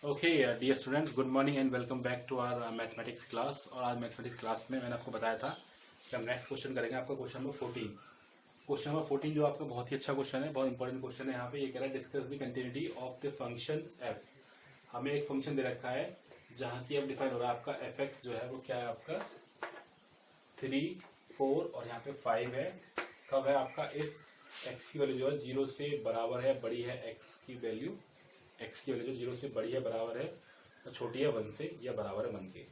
Okay dear students, good morning and welcome back to our mathematics class. और आज mathematics class में मैंने आपको बताया था कि हम नेक्स्ट क्वेश्चन करेंगे आपका क्वेश्चन नंबर 14। क्वेश्चन नंबर 14 जो आपका बहुत ही अच्छा क्वेश्चन है, बहुत इंपॉर्टेंट क्वेश्चन है। यहाँ पे ये कह रहा है discuss the continuity of the function F. हमें एक फंक्शन दे रखा है जहाँ की एफ डिफाइन हो रहा है आपका एफ एक्स जो है वो क्या है आपका 3, 4 और यहाँ पे 5 है। कब है आपका इफ एक्स की वैल्यू जो है 0 से बराबर है, बड़ी है एक्स की वैल्यू जो 0 से बड़ी है, बराबर है और छोटी है 1 से या बराबर है 1 के।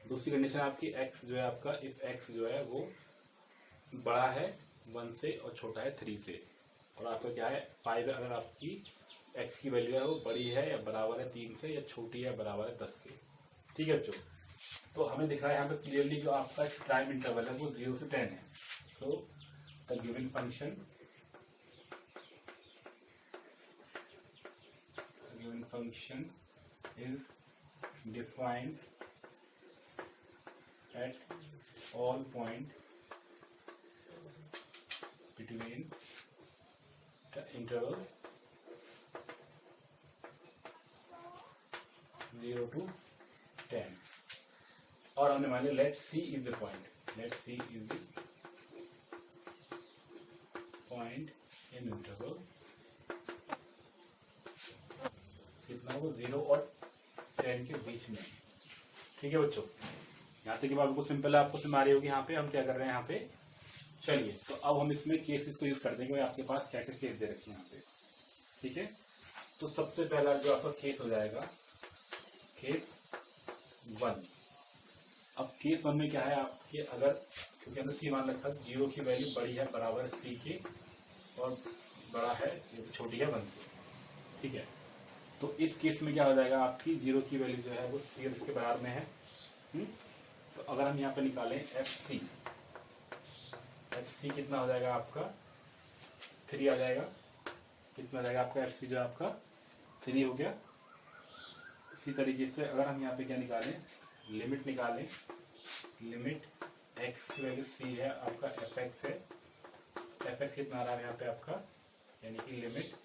दूसरी कंडीशन आपकी एक्स जो है आपका इफ एक्स जो है वो बड़ा है 1 से और छोटा है 3 से। और आपका क्या है 5 है, अगर आपकी एक्स की वैल्यू है वो बड़ी है या बराबर है 3 से या छोटी है बराबर है 10 के। ठीक है बच्चों, तो हमें दिख रहा है यहाँ पे क्लियरली जो आपका टाइम इंटरवल है वो 0 से 10 है। So the given function is defined at all point between the interval 0 to 10। और हमने मान लिया let see is the point in interval कितना हो 0 और 10 के बीच में। ठीक है बच्चों, यहाँ तक की बात बिल्कुल सिंपल है, आपको समझ आ रही होगी। यहाँ पे हम क्या कर रहे हैं यहाँ पे, चलिए तो अब हम इसमें केसेस को यूज करते हैं कि आपके पास क्या क्या केस दे रखे हैं यहाँ पे। ठीक है, तो सबसे पहला जो आपका केस हो जाएगा केस 1। अब केस 1 में क्या है आपके, अगर क्योंकि हमने सी मान रखा 0 की वैल्यू बड़ी है बराबर है सी के और बड़ा है छोटी है 1 से। ठीक है, तो इस केस में क्या हो जाएगा आपकी 0 की वैल्यू जो है वो सी और इसके बराबर में है। तो अगर हम यहाँ पे निकालें एफ सी कितना हो जाएगा आपका 3 आ जाएगा। कितना आ जाएगा आपका एफ सी जो आपका 3 हो गया। इसी तरीके से अगर हम यहाँ पे क्या निकालें, लिमिट निकालें, लिमिट एक्स की वैल्यू सी है आपका एफ एक्स है। एफ एक्स कितना आ रहा है यहाँ पे आपका, यानी कि लिमिट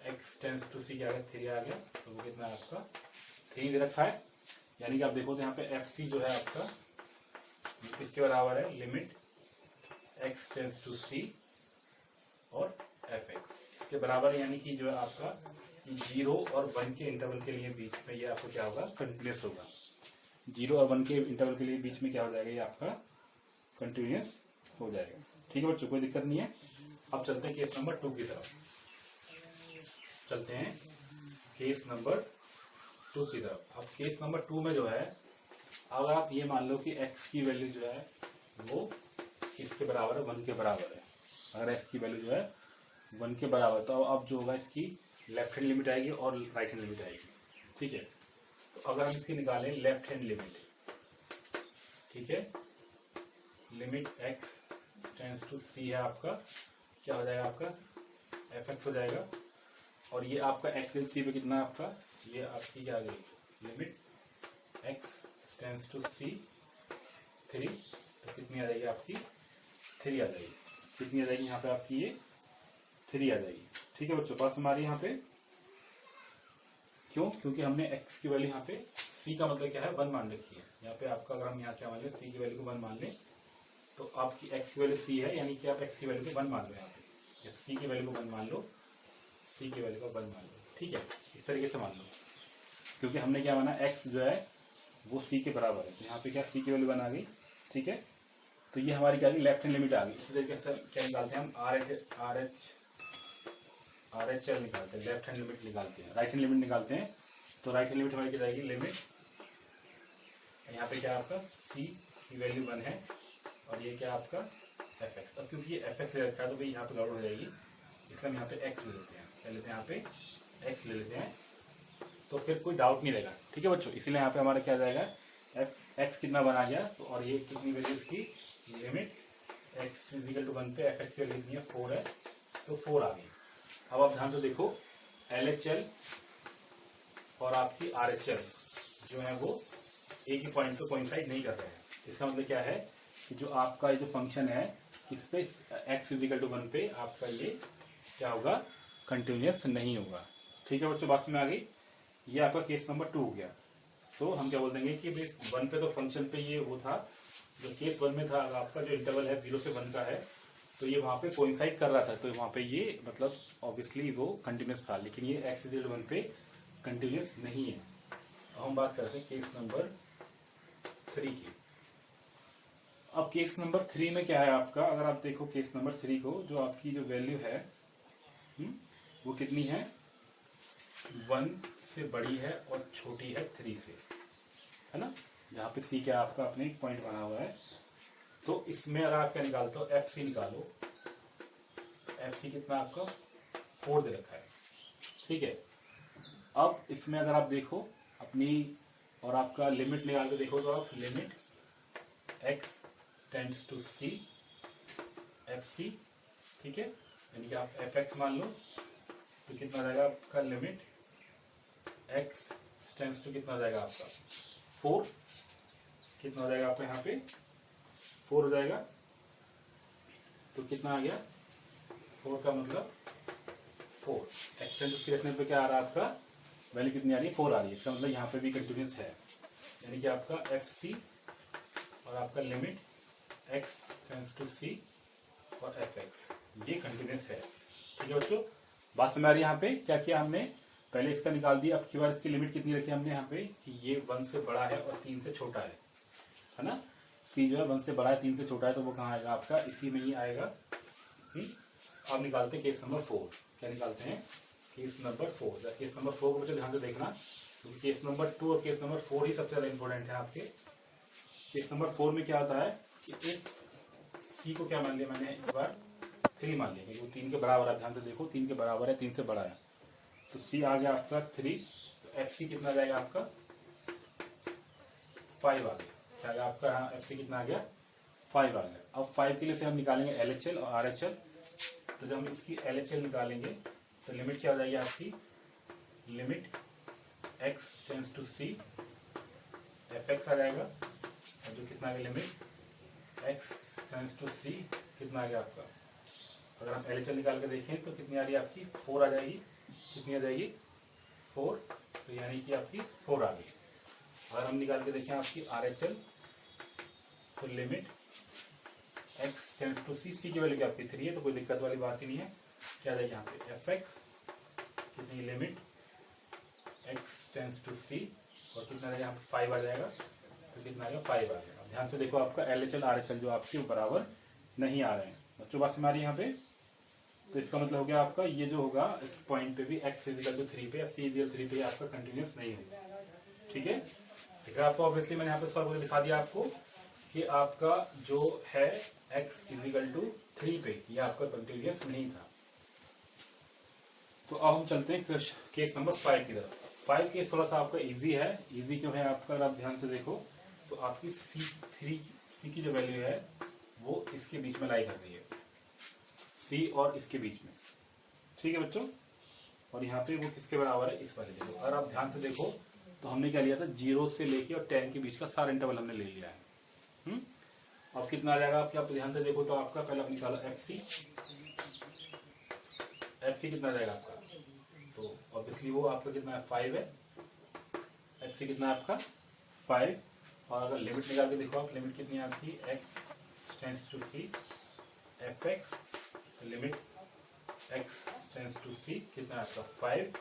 एक्स टेंस टू सी क्या आ गया 3 आ गया, तो वो कितना है आपका 3 दे रखा है। यानी कि आप देखो तो यहाँ पे एफ सी जो है आपका किसके बराबर है, लिमिट एक्स टेंस टू सी और एफ एक्स इसके बराबर है। यानी कि जो है आपका 0 और 1 के इंटरवल के लिए बीच में ये आपको क्या होगा, कंटिन्यूस होगा। 0 और 1 के इंटरवल के लिए बीच में क्या हो जाएगा, ये आपका कंटिन्यूस हो जाएगा। ठीक है बच्चों, कोई दिक्कत नहीं है। अब चलते हैं केस नंबर 2 की तरफ। चलते हैं केस नंबर 2 की तरफ। अब केस नंबर 2 में जो है, अगर आप ये मान लो कि x की वैल्यू जो है वो किसके बराबर है, 1 के बराबर है। अगर x की वैल्यू जो है 1 के बराबर, तो अब जो होगा इसकी लेफ्ट हैंड लिमिट आएगी और राइट हैंड लिमिट आएगी। ठीक है, तो अगर हम इसकी निकालें लेफ्ट हैंड लिमिट, ठीक है, limit x tends to c है आपका, क्या हो जाएगा आपका एफ एक्स हो जाएगा। और ये आपका एक्स सी पे कितना आपका, ये आपकी क्या आ गई, लिमिट एक्स टेंस टू सी 3, तो कितनी आ जाएगी आपकी 3 आ जाएगी। कितनी आ जाएगी यहाँ पे आपकी, ये 3 आ जाएगी। ठीक है बच्चों, बात हमारी यहाँ पे क्यों, क्योंकि हमने एक्स की वैल्यू यहाँ पे सी का मतलब क्या है 1 मान रखी है। यहाँ पे आपका अगर हम यहाँ क्या मान लें, सी की वैल्यू को 1 मान लें, तो आपकी एक्स की वैल्यू सी है, यानी कि आप एक्स की वैल्यू को 1 मान लो। यहाँ पे सी की वैल्यू को 1 मान लो, सी की वैल्यू को 1 मान लो। ठीक है, इस तरीके से मान लो, क्योंकि हमने क्या माना एक्स जो है वो सी के बराबर है। यहाँ पे क्या सी की वैल्यू 1 आ गई। ठीक है, तो ये हमारी क्या आ गई, लेफ्ट हैंड लिमिट आ गई। इसी तरीके से क्या निकालते हैं हम, आर एच एल निकालते हैं, लेफ्ट हैंड लिमिट निकालते हैं, राइट हैंड लिमिट निकालते हैं। तो राइट हैंड लिमिट हमारी क्या जाएगी, लिमिट यहाँ पे क्या आपका सी की वैल्यू 1 है और ये क्या आपका एफ एक्स। अब क्योंकि ये एफ एक्स ले रखा है तो भाई यहाँ पे गड़बड़ हो जाएगी, इसलिए हम यहाँ पे एक्स ले लेते हैं। क्या लेते हैं यहाँ पे, एक्स ले लेते हैं, तो फिर कोई डाउट नहीं रहेगा। ठीक है बच्चों, इसलिए यहाँ पे हमारा क्या जाएगा, एफ एक्स कितना बना गया, तो और ये कितनी वैल्यू इसकी, लिमिट एक्स इक्वल टू 1 पे एफ एक्स की वैल्यू कितनी है 4 है, तो 4 आ गई। अब आप ध्यान से देखो, एल एच एल और आपकी आर एच एल जो है वो एक ही पॉइंट को कोइंसाइड नहीं कर रहे हैं। इसका मतलब क्या है कि जो आपका ये जो फंक्शन है इस पे एक्स इक्वल टू 1 पे आपका ये क्या होगा, कंटिन्यूस नहीं होगा। ठीक है बच्चों, बात में आ गई। ये आपका केस नंबर 2 हो गया। तो हम क्या बोल देंगे कि भाई 1 पे तो फंक्शन पे ये वो था, जो केस 1 में था आपका जो इंटरवल है 0 से 1 का है, तो ये वहां पे कोइंसाइड कर रहा था, तो वहां पे ये मतलब ऑब्वियसली वो कंटिन्यूस था, लेकिन ये x इक्वल 1 पे कंटिन्यूस नहीं है। अब हम बात करते हैं केस नंबर 3 की। अब केस नंबर 3 में क्या है आपका, अगर आप देखो केस नंबर 3 को, जो आपकी जो वैल्यू है वो कितनी है, 1 से बड़ी है और छोटी है 3 से, है ना, जहां पे c क्या आपका अपने एक पॉइंट बना हुआ है। तो इसमें अगर आप क्या निकालते हो, एफ सी निकालो, एफ सी कितना आपका 4 दे रखा है, ठीक है। अब इसमें अगर आप देखो अपनी और आपका लिमिट निकाल के देखो, तो आप limit x tends to c f c, ठीक है, यानी कि आप एफ एक्स मान लो, तो कितना जाएगा आपका लिमिट x टेंड्स टू कितना जाएगा आपका 4, कितना हो जाएगा आपका यहाँ पे 4 हो जाएगा, तो कितना आ गया 4 का मतलब 4, x टेंड्स टू c रखने पे क्या आ रहा है आपका वैल्यू कितनी आ रही है, 4 आ रही है। इसका मतलब यहाँ पे भी कंटिन्यूस है, यानी कि आपका एफ सी और आपका limit x tends to c और एफ एक्स ये कंटिन्यूस है, ठीक है बच्चों। बात समझ आ रही है। यहाँ पे क्या किया हमने, पहले इसका निकाल दिया, अब की बार इसकी लिमिट कितनी रखी हमने यहाँ पे कि ये 1 से बड़ा है और 3 से छोटा है ना। c जो है 1 से बड़ा है 3 से छोटा है, तो वो कहाँ आएगा आपका इसी में ही आएगा। अब निकालते हैं केस नंबर 4। क्या निकालते हैं, केस नंबर 4। केस नंबर 4 को बच्चों ध्यान से देखना, क्योंकि केस नंबर 2 और केस नंबर 4 ही सबसे ज्यादा इंपॉर्टेंट है आपके। केस नंबर 4 में क्या होता है कि एक सी को क्या मान लिया मैंने इस बार 3 मान लिया, क्योंकि वो 3 के बराबर है, ध्यान से देखो 3 के बराबर है, 3 से बड़ा है, तो सी आ गया आपका 3, तो एफ सी कितना जाएगा आपका 5 आ गया, क्या आएगा आपका यहाँ एफ सी कितना आ गया 5 आ गया। अब 5 के लिए फिर हम निकालेंगे एल एच एल और आर एच एल, तो जब हम इसकी एल एच एल निकालेंगे तो लिमिट क्या हो जाएगी आपकी, limit x tends to c F X आ जाएगा, और जो कितना आ गया limit x tends to c कितना आ गया आपका, अगर हम एल एच एल निकाल के देखें तो कितनी आ रही है आपकी 4 आ जाएगी, कितनी आ जाएगी 4, तो यानी कि आपकी 4 आ गई। अगर हम निकाल के देखें आपकी आर एच एल, तो limit x tends to c, c की वैल्यू क्या आपकी 3 है, तो कोई दिक्कत वाली बात ही नहीं है। क्या आ जाएगी यहाँ पे एफ एक्स कितनी, limit x tends to c, और कितना रहेगा यहाँ पे 5 आ जाएगा, तो कितना आएगा 5 आ जाएगा। ध्यान से देखो आपका L H L R H L जो आपके बराबर नहीं आ रहे हैं बच्चों, बात समझ आ रही है यहाँ पे। तो इसका मतलब हो गया आपका ये जो होगा इस पॉइंट पे भी x इक्वल टू 3 पे या c इक्वल 3 पे आपका कंटिन्यूस नहीं होगा, ठीक है। ठीक है, आपको ऑब्वियसली मैंने यहाँ पे सॉल्व करके दिखा दिया आपको कि आपका जो है x इक्वल टू 3 पे ये आपका कंटिन्यूस नहीं था। तो अब हम चलते हैं केस नंबर 5 की तरफ। 5 केस थोड़ा सा आपका इजी है। इजी क्यों है आपका, अगर आप ध्यान से देखो तो आपकी सी की जो वैल्यू है वो इसके बीच में लाई कर रही है, सी और इसके बीच में, ठीक है बच्चों। और यहाँ पे वो किसके बराबर है, इस वाले के। अगर आप ध्यान से देखो तो हमने क्या लिया था 0 से लेके और 10 के बीच का सारा इंटरवल हमने ले लिया है। अब कितना आ जाएगा आपके, आप ध्यान से देखो तो आपका पहले आप निकालो एफ सी कितना जाएगा आपका, तो ऑब्वियसली वो आपका कितना है 5 है, एफ सी कितना है आपका 5। और अगर लिमिट निकाल के देखो आप, लिमिट कितनी है आपकी x tends to c F x, limit x tends to c कितना है आपका 5,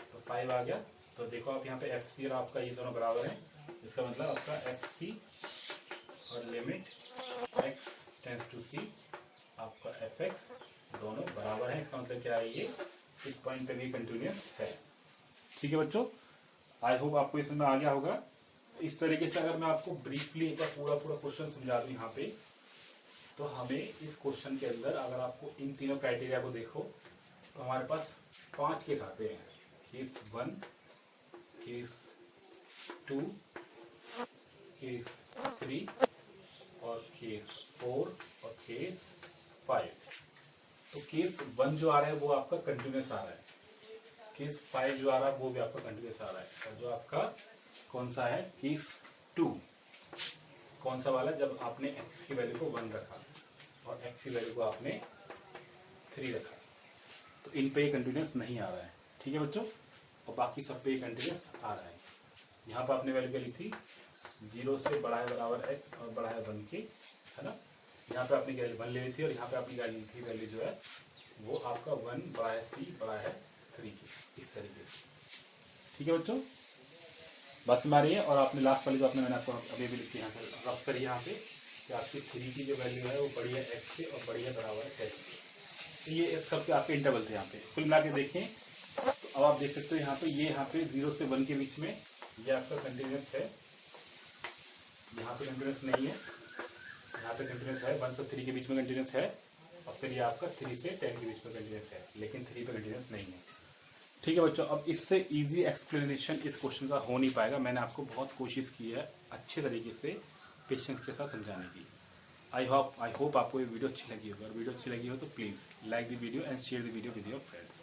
तो 5 आ गया। तो देखो आप यहाँ पे एफ सी और आपका ये दोनों बराबर हैं, इसका मतलब आपका एफ सी और limit x tends to c आपका एफ एक्स दोनों बराबर हैं। इसका मतलब क्या है, ये इस पॉइंट पे भी कंटिन्यूस है, ठीक है बच्चों। आई होप आपको इसमें आ गया होगा। इस तरीके से अगर मैं आपको ब्रीफली एक बार पूरा क्वेश्चन समझा दूं यहाँ पे, तो हमें इस क्वेश्चन के अंदर अगर आपको इन तीनों क्राइटेरिया को देखो तो हमारे पास 5 केस आते हैं, केस 1, केस 2, केस 3 और केस 4 और केस 5। तो केस 1 जो आ रहा है वो आपका कंटिन्यूस आ रहा है, केस 5 जो आ रहा है वो भी आपका कंटिन्यूस आ रहा है, और जो आपका कौन सा है केस 2, कौन सा वाला, जब आपने x की वैल्यू को 1 रखा और x की वैल्यू को आपने 3 रखा, तो इन पे कंटिन्यूस नहीं आ रहा है, ठीक है बच्चों। और बाकी सब पे कंटिन्यूस आ रहा है। यहाँ पर आपने वैल्यू क्या ली थी, 0 से बड़ा है बराबर x और बड़ा है 1 के, है ना। यहाँ पे आपने वैल्यू 1 ले ली थी और यहाँ पे आपने क्या ली थी वैल्यू जो है वो आपका 1 बड़ा है c बड़ा है 3 के, इस तरीके से। ठीक है बच्चों, बात समझ आ रही है। और आपने लास्ट वाली जो आपने मैंने आपको अभी भी लिखी यहाँ पे रफ करिए यहाँ पे कि आपकी 3 की जो वैल्यू है वो बड़ी है x से और बड़ी है बराबर है x से। तो ये सब के आपके इंटरवल थे यहाँ पे। कुल मिला के देखें तो अब आप देख सकते हो यहाँ पे ये यहाँ पे 0 से 1 के बीच में ये आपका कंटिन्यूस है, यहाँ पे कंटिन्यूस नहीं है, यहाँ पे कंटिन्यूस है, 1 से 3 के बीच में कंटिन्यूस है और फिर ये आपका 3 से 10 के बीच में कंटिन्यूस है, लेकिन 3 पे कंटिन्यूस नहीं है। ठीक है बच्चों, अब इससे इजी एक्सप्लेनेशन इस क्वेश्चन का हो नहीं पाएगा। मैंने आपको बहुत कोशिश की है अच्छे तरीके से पेशेंस के साथ समझाने की। आई होप आपको ये वीडियो अच्छी लगी होगी। और वीडियो अच्छी लगी हो तो please like the video and share the video with your friends.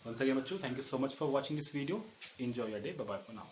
Once again बच्चों, thank you so much for watching this video. Enjoy your day, bye bye for now.